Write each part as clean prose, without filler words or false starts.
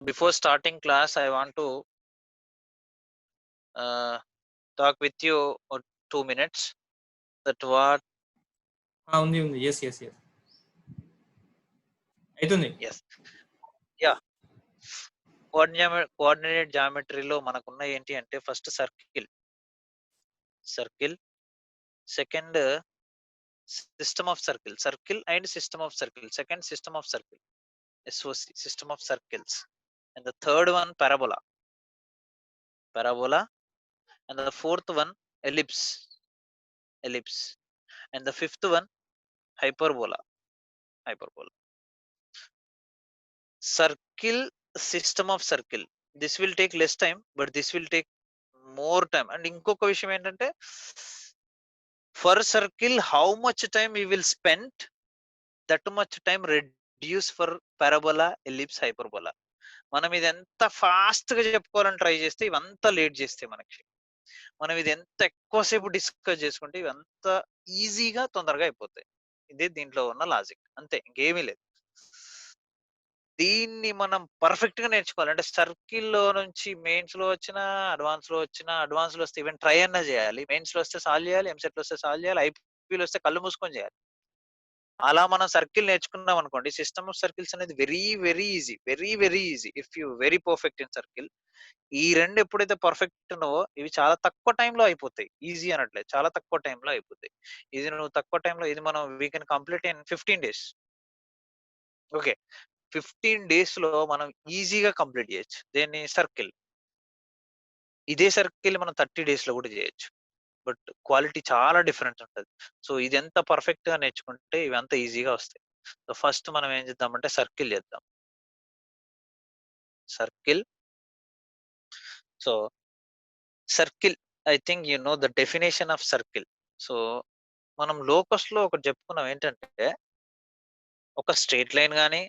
Before starting class, I want to uh, talk with you for 2 minutes. That what? ఉంది yes yes yes అవుతుంది. Yes. Yeah. Coordinate geometry లో మనకున్న ఏంటి అంటే first circle, second circle and system of circle, second system of circle, SOC, system of circles, and the third one parabola, and the fourth one ellipse, and the fifth one hyperbola. Circle, system of circle, this will take less time, but this will take more time. And ఇంకొక విషయం ఏంటంటే for circle how much time we will spend, that much time reduce for parabola, ellipse, hyperbola. మనం ఇది ఎంత fast గా చెప్పుకోవాలని try చేస్తే ఇవంతా late చేస్తే మనం ఇది ఎంత ఎక్కువసేపు డిస్కస్ చేసుకుంటే ఇవంత ఈజీగా తొందరగా అయిపోతాయి. ఇదే దీంట్లో ఉన్న లాజిక్, అంతే, ఇంకేమీ లేదు. దీన్ని మనం పర్ఫెక్ట్ గా నేర్చుకోవాలి. అంటే సర్కిల్లో నుంచి మెయిన్స్ లో వచ్చినా, అడ్వాన్స్ లో వస్తే ఈవెన్ ట్రై అన్నా చేయాలి. మెయిన్స్ లో వస్తే సాల్వ్ చేయాలి, ఎంసెట్ లో వస్తే సాల్వ్ చేయాలి, ఐపీలో వస్తే కళ్ళు మూసుకొని చేయాలి. అలా మనం సర్కిల్ నేర్చుకున్నాం అనుకోండి, సిస్టమ్ ఆఫ్ సర్కిల్స్ అనేది very easy if you very perfect in circle. ఈ రెండు ఎప్పుడైతే పర్ఫెక్ట్ ఉన్నావో ఇవి చాలా తక్కువ టైంలో అయిపోతాయి. ఈజీ అనట్లేదు, చాలా తక్కువ టైంలో అయిపోతాయి. ఇది నువ్వు తక్కువ టైంలో, ఇది మనం we can complete in 15 days. Okay, 15 days లో మనం ఈజీగా కంప్లీట్ చేయొచ్చు దేన్ని, సర్కిల్. ఇదే సర్కిల్ మనం 30 days లో కూడా చేయొచ్చు, బట్ క్వాలిటీ చాలా డిఫరెన్స్ ఉంటుంది. సో ఇది ఎంత పర్ఫెక్ట్ గా నేర్చుకుంటే ఇవి అంత ఈజీగా వస్తాయి. సో ఫస్ట్ మనం ఏం చేద్దామంటే సర్కిల్ చేద్దాం. Circle, so circle, I think you know the definition of circle. So మనం లోకస్ లో ఒకటి చెప్పుకున్నాం ఏంటంటే, ఒక స్ట్రేట్ లైన్ కానీ,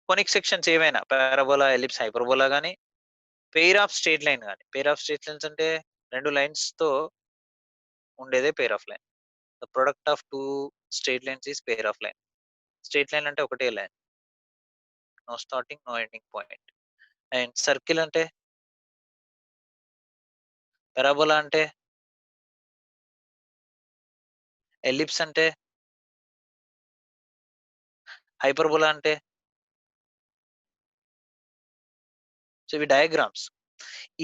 కొనిక్ సెక్షన్స్ ఏవైనా పారాబోలా, ఎలిప్స్, హైపర్బోలా కానీ, పెయిర్ ఆఫ్ స్ట్రేట్ లైన్ కానీ. పెయిర్ ఆఫ్ స్ట్రేట్ లైన్స్ అంటే రెండు లైన్స్ తో ఉండేదే pair of line. The product of two straight lines is pair of line. Straight line అంటే ఒకటే line, no starting no ending point. And circle అంటే, parabola అంటే, ellipse అంటే, హైపర్బోలా అంటే. సో ఇవి డయాగ్రామ్స్.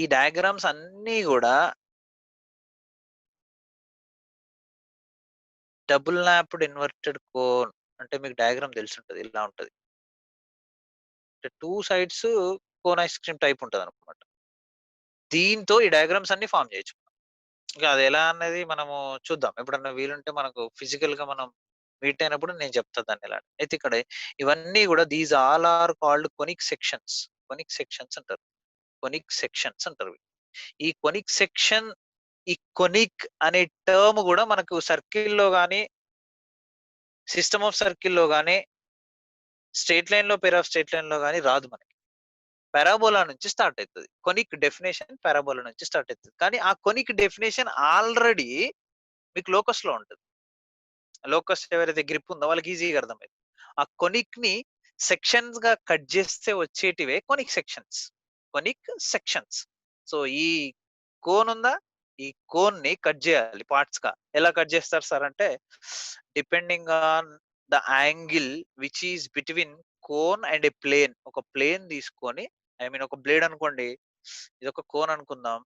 ఈ డయాగ్రామ్స్ అన్నీ కూడా డబుల్ ల్యాప్డ్ ఇన్వర్టెడ్ కోన్ అంటే మీకు డయాగ్రామ్ తెలిసి ఉంటుంది, ఇలా ఉంటది. అంటే two sides cone ice cream type ఉంటది అనమాట. దీంతో ఈ డయాగ్రామ్స్ అన్ని ఫామ్ చేయొచ్చు. ఇంకా అది ఎలా అన్నది మనము చూద్దాం, ఎప్పుడన్నా వీలుంటే మనకు ఫిజికల్ గా మనం మీట్ అయినప్పుడు నేను చెప్తా దాన్ని ఎలా. అయితే ఇక్కడ ఇవన్నీ కూడా these all are called conic sections. అంటారు, కొనిక్ సెక్షన్స్ అంటారు. ఈ కొనిక్ సెక్షన్, ఈ కొనిక్ అనే టర్మ్ కూడా మనకు సర్కిల్లో కానీ, సిస్టమ్ ఆఫ్ సర్కిల్లో కానీ, స్ట్రేట్ లైన్ లో, పేర్ ఆఫ్ స్ట్రేట్ లైన్ లో కానీ రాదు మనకి. పారాబోలా నుంచి స్టార్ట్ అవుతుంది. కొనిక్ డెఫినేషన్ పారాబోలా నుంచి స్టార్ట్ అవుతుంది. కానీ ఆ కొనిక్ డెఫినేషన్ ఆల్రెడీ మీకు లోకస్ లో ఉంటుంది. లోకస్ ఎవరైతే గ్రిప్ ఉందో వాళ్ళకి ఈజీగా అర్థమైంది. ఆ కొనిక్ ని సెక్షన్స్ గా కట్ చేస్తే వచ్చేటివే కొనిక్ సెక్షన్స్. సో ఈ కోన్ ఉందా, ఈ కోన్ ని కట్ చేయాలి పార్ట్స్ గా. ఎలా కట్ చేస్తారు సార్ అంటే, depending on the angle which is between cone and a plane. ఒక ప్లేన్ తీసుకొని, ఐ మీన్ ఒక బ్లేడ్ అనుకోండి, ఇది ఒక కోన్ అనుకుందాం,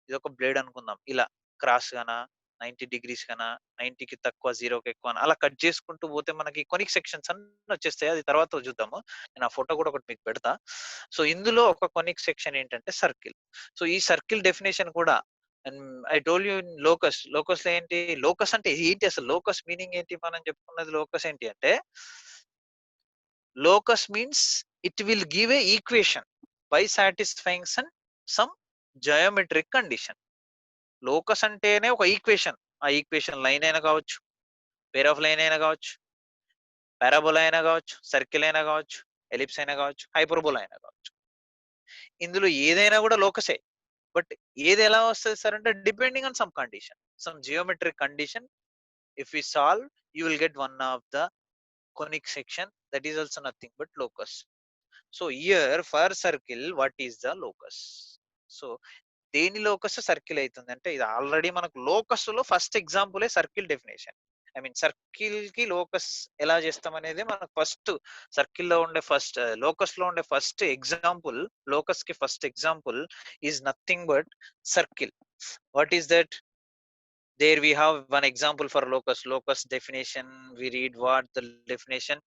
ఇది ఒక బ్లేడ్ అనుకుందాం, ఇలా క్రాస్ గానా, 90 degrees గానా, 90కి తక్కువ, 0కి ఎక్కువ, అలా కట్ చేసుకుంటూ పోతే మనకి కొనిక్ సెక్షన్స్ అన్ని వచ్చేస్తాయి. అది తర్వాత చూద్దాము, నేను ఆ ఫోటో కూడా ఒకటి మీకు పెడతా. సో ఇందులో ఒక కొనిక్ సెక్షన్ ఏంటంటే సర్కిల్. సో ఈ సర్కిల్ డెఫినేషన్ కూడా I told you in locus. Locus లో ఏంటి, లోకస్ అంటే ఏంటి అసలు, లోకస్ మీనింగ్ ఏంటి, మనం చెప్పుకున్నది లోకస్ ఏంటి అంటే, locus means it will give a equation by satisfying some geometric condition. Locus అంటేనే ఒక ఈక్వేషన్. ఆ ఈక్వేషన్ లైన్ అయినా కావచ్చు, పేర్ ఆఫ్ లైన్ అయినా కావచ్చు, పారాబోలా అయినా కావచ్చు, సర్కిల్ అయినా కావచ్చు, ఎలిప్స్ అయినా కావచ్చు, హైపర్బోలా అయినా కావచ్చు. ఇందులో ఏదైనా కూడా లోకసే. బట్ ఏది ఎలా వస్తుంది సార్ అంటే, depending on some condition, some geometric condition. If we solve, you will get one of the conic section, that is also nothing but locus. So here for circle, what is the locus? So దేని locus circle అవుతుంది అంటే ఇది already మనకు locus లో first ఎగ్జాంపులే circle definition. I mean circle కి locus ఎలా చేస్తాం అనేది మనకు ఫస్ట్ సర్కిల్ లో ఉండే ఫస్ట్ లోకస్ లో ఉండే ఫస్ట్ ఎగ్జాంపుల్, లోకస్ కి first example is nothing but circle. What is that? There we have one example for locus. Locus definition, we read what the definition: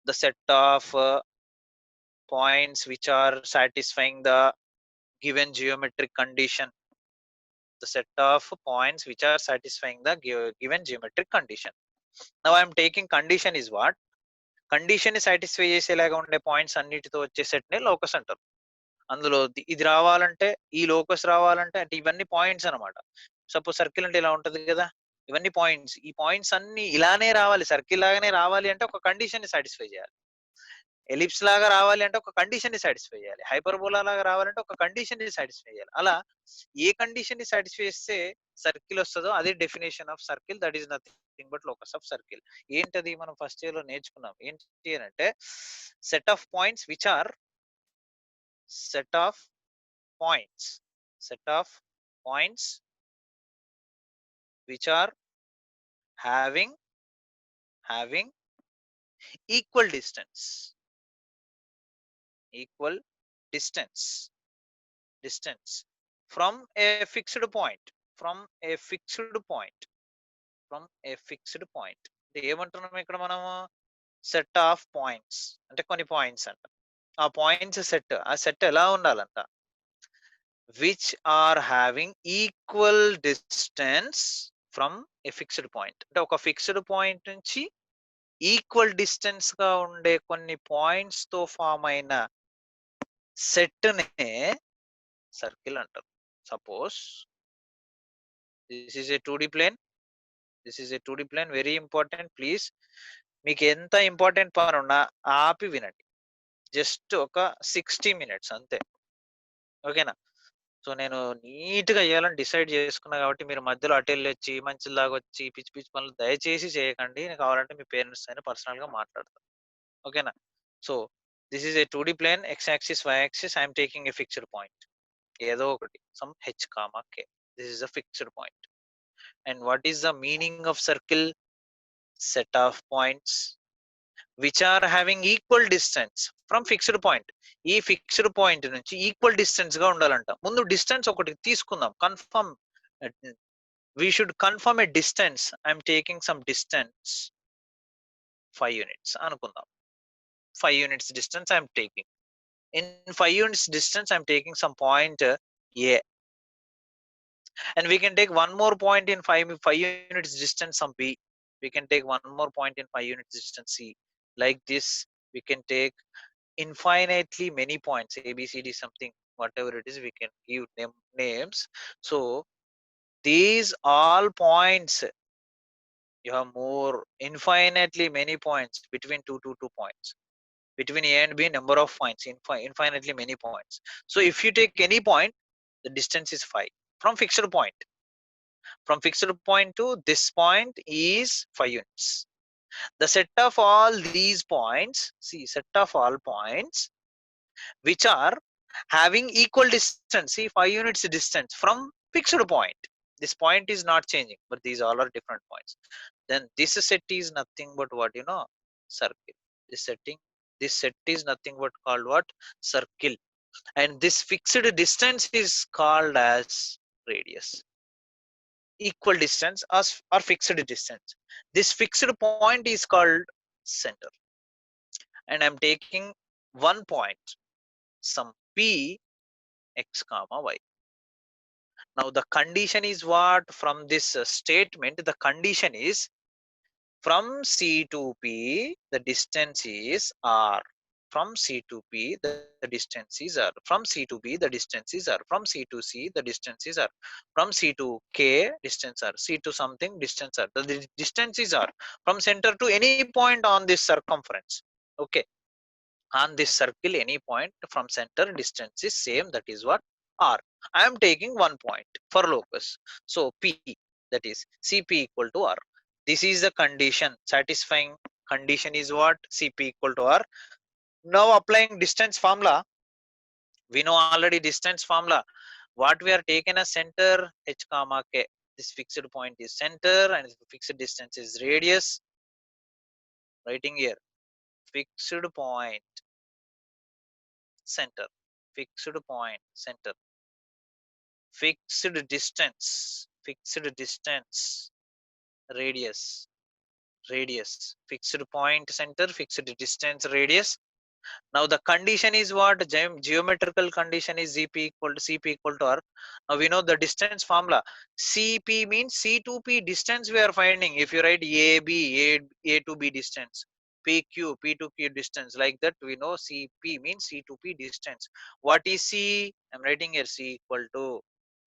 the set of points which are satisfying the given geometric condition. The set of points which are satisfying the given geometric condition. Now I am taking condition is what? Condition ని satisfy చేసేలాగా ఉండే points అన్నిటితో వచ్చే set ని locus అంటారు. అందులో ఇది రావాలంటే, ఈ లోకస్ రావాలంటే అంటే ఇవన్నీ పాయింట్స్ అన్నమాట. సపోజ్ సర్కిల్ అంటే ఇలా ఉంటది కదా, ఇవన్నీ పాయింట్స్. ఈ పాయింట్స్ అన్ని ఇలానే రావాలి, సర్కిల్ లాగానే రావాలి అంటే ఒక కండిషన్ ని సాటిస్ఫై చేయాలి. ఎలిప్స్ లాగా రావాలి అంటే ఒక కండిషన్ ని సాటిస్ఫై చేయాలి. హైపర్బోలా లాగా రావాలంటే ఒక కండిషన్ ని సాటిస్ఫై చేయాలి. అలా ఏ కండిషన్ ని సాటిస్ఫై చేస్తే సర్కిల్ వస్తుందో అదే definition of circle. That is nothing but locus of circle. ఏంటది మనం ఫస్ట్ ఇయర్ లో నేర్చుకున్నాం. ఏంటి అంటే set of points which are set of set of points which are having equal distance distance from a fixed point, from a fixed point from a fixed point. ఏమంటున్నాం ఇక్కడ మనము? Set of points అంటే కొన్ని points అంట. ఆ points set, ఆ set ఎలా ఉండాలంట? which are having equal distance from a fixed point. అంటే ఒక ఫిక్స్డ్ పాయింట్ నుంచి ఈక్వల్ డిస్టెన్స్ గా ఉండే కొన్ని పాయింట్స్ తో ఫామ్ అయిన సెట్ నే సర్కిల్ అంటారు. Suppose this is a 2D plane, this is a 2D plane. Very important, please. మీకు ఎంత ఇంపార్టెంట్ పని ఉన్నా ఆపి వినండి. జస్ట్ ఒక 60 మినిట్స్ అంతే, ఓకేనా? సో నేను నీట్ గా చేయాలని డిసైడ్ చేసుకున్నా కాబట్టి మీరు మధ్యలో అటు వెళ్ళొచ్చి మంచిలు దాగొచ్చి పిచ్చి పిచ్చి పనులు దయచేసి చేయకండి. నేను కావాలంటే మీ పేరెంట్స్ అయినా పర్సనల్ గా మాట్లాడతాను, ఓకేనా? So this is a 2D plane, x axis y axis. I'm taking a fixed point, ఏదో ఒకటి, some h comma k. This is a fixed point. And what is the meaning of circle? Set of points which are having equal distance from fixed point. ఈ fixed point నుంచి equal distance గా ఉండాలంట. ముందు distance ఒకటి తీసుకుందాం, confirm. we should confirm a distance. I'm taking some distance 5 units అనుకుందాం. 5 units distance I'm taking. In 5 units distance I'm taking some point A, and we can take one more point in 5 units distance, some B. We can take one more point in 5 units distance C. Like this we can take infinitely many points, A B C D something, whatever it is, we can give names. So these all points, you have more infinitely many points between two points. Between A and B, number of points, infinitely many points. So if you take any point, the distance is 5 from fixed point. From fixed point to this point is 5 units. The set of all these points, see, set of all points which are having equal distance, see, 5 units distance from fixed point. This point is not changing, but these all are different points. Then this set is nothing but what, circle. This set is nothing but called what? Circle. And this fixed distance is called as radius. Equal distance or fixed distance. This fixed point is called center. And I'm taking one point, some P x comma y. Now the condition is what? From this statement, the condition is from C to P, the distance is R. From C to P, the distance is R. From C to B, the distance is R. From C to C, the distance is R. From C to K, distance R. C to something, distance R. The distance is R. From center to any point on this circumference. Okay. On this circle, any point from center, distance is same. That is what? R. I am taking one point for locus. So P, that is CP equal to R. This is the condition. Satisfying condition is what? CP equal to R. Now applying distance formula, we know already distance formula. What we are taking as center h comma k. This fixed point is center and fixed distance is radius. Writing here fixed point center, fixed point center, fixed distance radius, radius, fixed point center, fixed distance radius. Now the condition is what? Geometrical condition is Zp equal to Cp equal to R. Now we know the distance formula. Cp means C to P distance we are finding. If you write A to B distance, PQ, P to Q distance, like that we know Cp means C to P distance. What is C? I'm writing here C equal to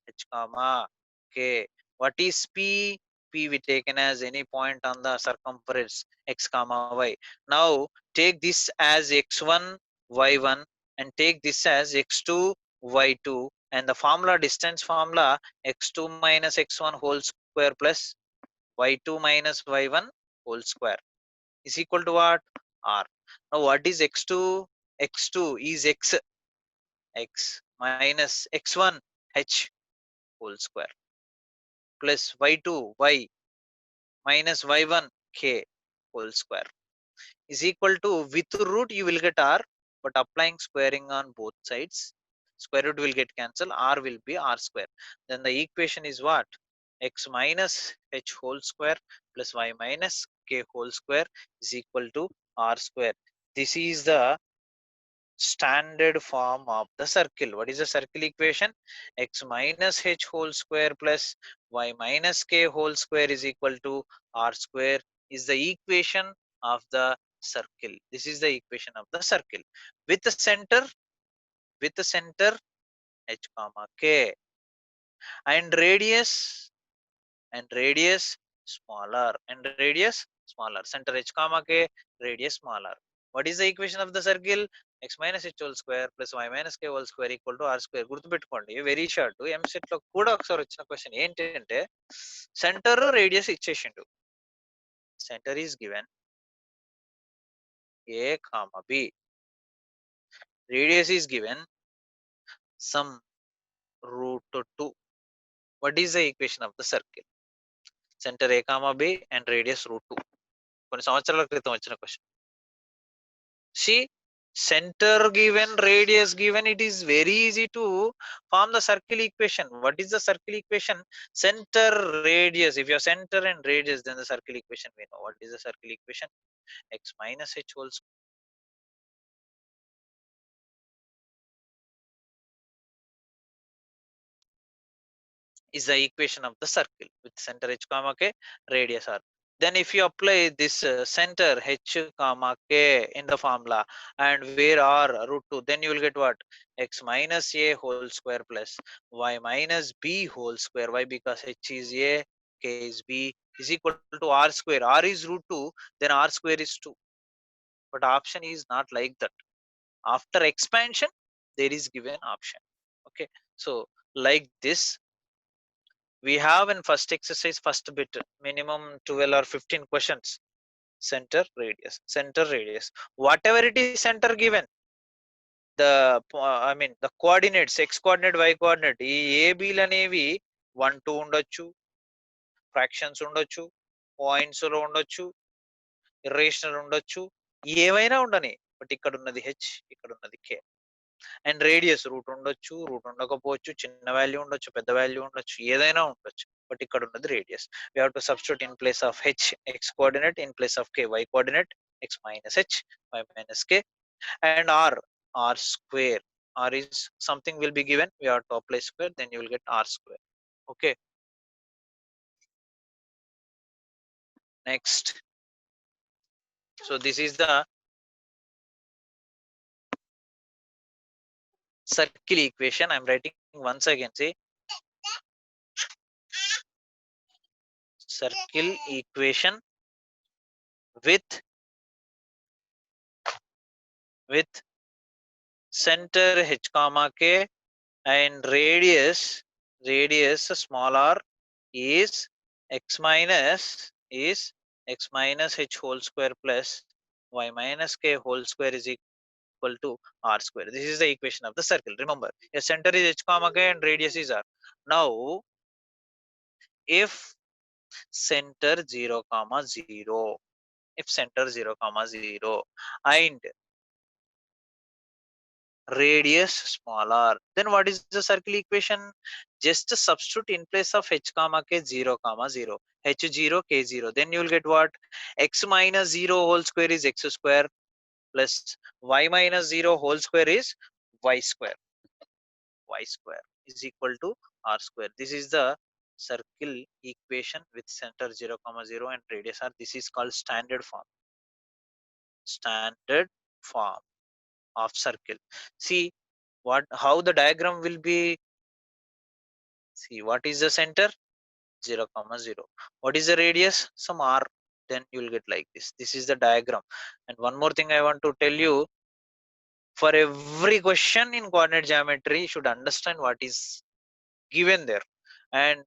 H comma K. What is P? P we taken as any point on the circumference X comma Y. Now take this as x1 y1 and take this as x2 y2, and the formula distance formula x2 minus x1 whole square plus y2 minus y1 whole square is equal to what? R. Now what is x2? X2 is x minus x1 h whole square plus y2 y minus y1 k whole square is equal to, with root you will get r, but applying squaring on both sides, square root will get cancelled, r will be r square. Then the equation is what? X minus h whole square plus y minus k whole square is equal to r square. This is the standard form of the circle. What is the circle equation? X minus h whole square plus y minus k whole square is equal to r square is the equation of the circle. This is the equation of the circle with the center, h comma k, and radius smaller, and radius smaller, center h comma k, radius smaller. What is the equation of the circle? X minus h whole square plus y minus k whole square equal to r square. గుర్తుపెట్టుకోండి, very short. EAMCET లో కూడా ఒకసారి వచ్చిన question ఏంటంటే centre radius ఇచ్చేసిండు. Centre is given a comma b, radius is given some root 2. What is the equation of the circle? Center a comma b and radius root 2. కొన్ని సంవత్సరాల క్రితం వచ్చిన question. See, center given, radius given, it is very easy to form the circle equation. What is the circle equation? Center, radius. If your center and radius, then the circle equation we know. What is the circle equation? X minus h whole square is the equation of the circle with center h comma k, radius r. Then if you apply this center h comma k in the formula and where r root 2, then you will get what? X minus a whole square plus y minus b whole square. Why? Because h is a, k is b, is equal to r square. R is root 2, then r square is 2. But option is not like that. After expansion, there is given option. Okay, so like this we have in first exercise, first bit, minimum 12 or 15 questions. Center radius, whatever it is center given, the I mean the coordinates x coordinate y coordinate ఈ ఏబీలు అనేవి 1 2 ఉండొచ్చు, fractions ఉండొచ్చు, points లో ఉండొచ్చు, irrational ఉండొచ్చు, ఏవైనా ఉండని. But ఇక్కడ ఉన్నది హెచ్, ఇక్కడ ఉన్నది కే. అండ్ రేడియస్ రూట్ ఉండొచ్చు, రూట్ ఉండకపోవచ్చు, చిన్న వాల్యూ ఉండొచ్చు, పెద్ద వాల్యూ ఉండొచ్చు, ఏదైనా ఉండొచ్చు. బట్ ఇక్కడ ఉన్నది radius. We have to substitute in place of h x coordinate, in place of k y coordinate, x minus h, y minus k, and r square. R is something will be given, we have to apply square, then you will get r square. Okay, next. So this is the circle equation. I'm writing once again. See, circle equation with center h comma k and radius small r is x minus h whole square plus y minus k whole square is equal equal to r square. This is the equation of the circle. Remember, a center is h comma k and radius is r. Now, if center 0 comma 0, if center 0 comma 0 and radius smaller, then what is the circle equation? Just substitute in place of h comma k 0 comma 0, h0 k0, then you will get what? X minus 0 whole square is x square plus y minus 0 whole square is y square. Y square is equal to r square. This is the circle equation with center 0 comma 0 and radius r. This is called standard form. Standard form of circle. See how the diagram will be. See, what is the center? 0 comma 0. What is the radius? Some r. Then you will get like this. This is the diagram. And one more thing I want to tell you, for every question in coordinate geometry, you should understand what is given there, and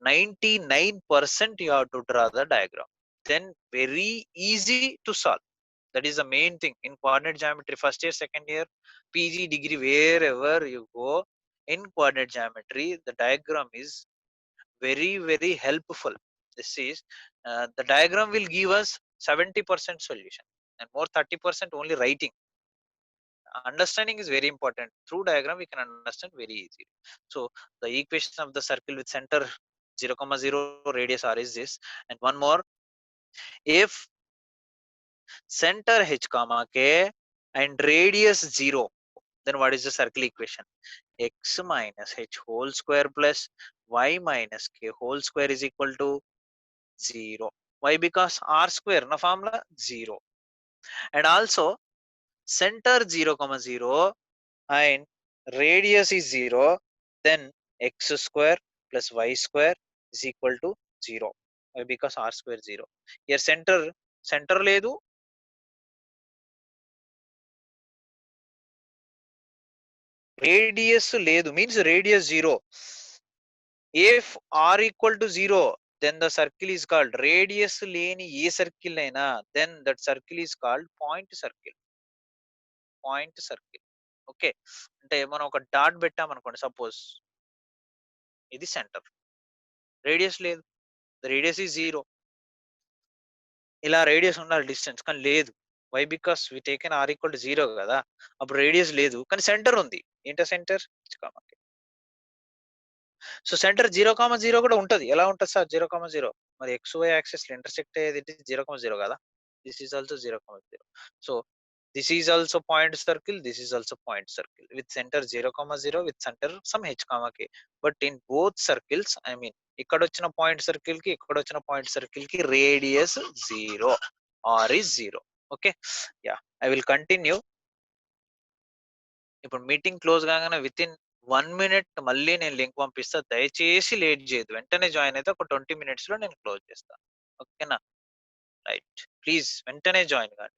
99% you have to draw the diagram, then very easy to solve. That is the main thing in coordinate geometry. First year, second year, PG, degree, wherever you go, in coordinate geometry the diagram is very helpful. This is the diagram will give us 70% solution, and more 30% only writing. Understanding is very important. Through diagram we can understand very easily. So the equation of the circle with center 0 comma 0, radius r is this. And one more, if center h comma k and radius 0, then what is the circle equation? X minus h whole square plus y minus k whole square is equal to 0. Why? Because r square na formula 0. And also center 0 comma 0 and radius is 0, then x square plus y square is equal to 0. Why? Because r square 0. Here center ledu, radius ledu, means radius 0. If r equal to 0, then the circle is called radius leni A circle అయినా, then that circle is called point circle. Point circle. Okay, అంటే మనం ఒక dot పెట్టామనుకోండి, suppose ఇది centre, radius లేదు, radius ఈ 0. ఇలా radius ఉండాలి డిస్టెన్స్, కానీ లేదు. Why? Because we taken r equal to 0 కదా, అప్పుడు రేడియస్ లేదు కానీ సెంటర్ ఉంది. ఏంటో సెంటర్? సో సెంటర్ 0 కామా 0 కూడా ఉంటది. ఎలా ఉంటది సార్ 0 కామా 0? మరి ఎక్స్ వై యాక్సిస్ లో ఇంటర్సెక్ట్ అయ్యేది 0 కామా 0 కదా. This is also 0 comma 0. So this is also point circle, this is also point circle with centre 0 comma 0 with centre some h comma k. But in both circles, I mean ఇక్కడ వచ్చిన point circle కి ఇక్కడ వచ్చిన point circle కి radius 0, r is 0. Okay, yeah, I will continue. ఇప్పుడు meeting close కాగానే with in 1 minute మళ్ళీ నేను లింక్ పంపిస్తా. దయచేసి లేట్ చేయదు, వెంటనే జాయిన్ అయితే ఒక 20 minutes లో నేను క్లోజ్ చేస్తాను. ఓకేనా? రైట్, ప్లీజ్ వెంటనే జాయిన్ కాండి.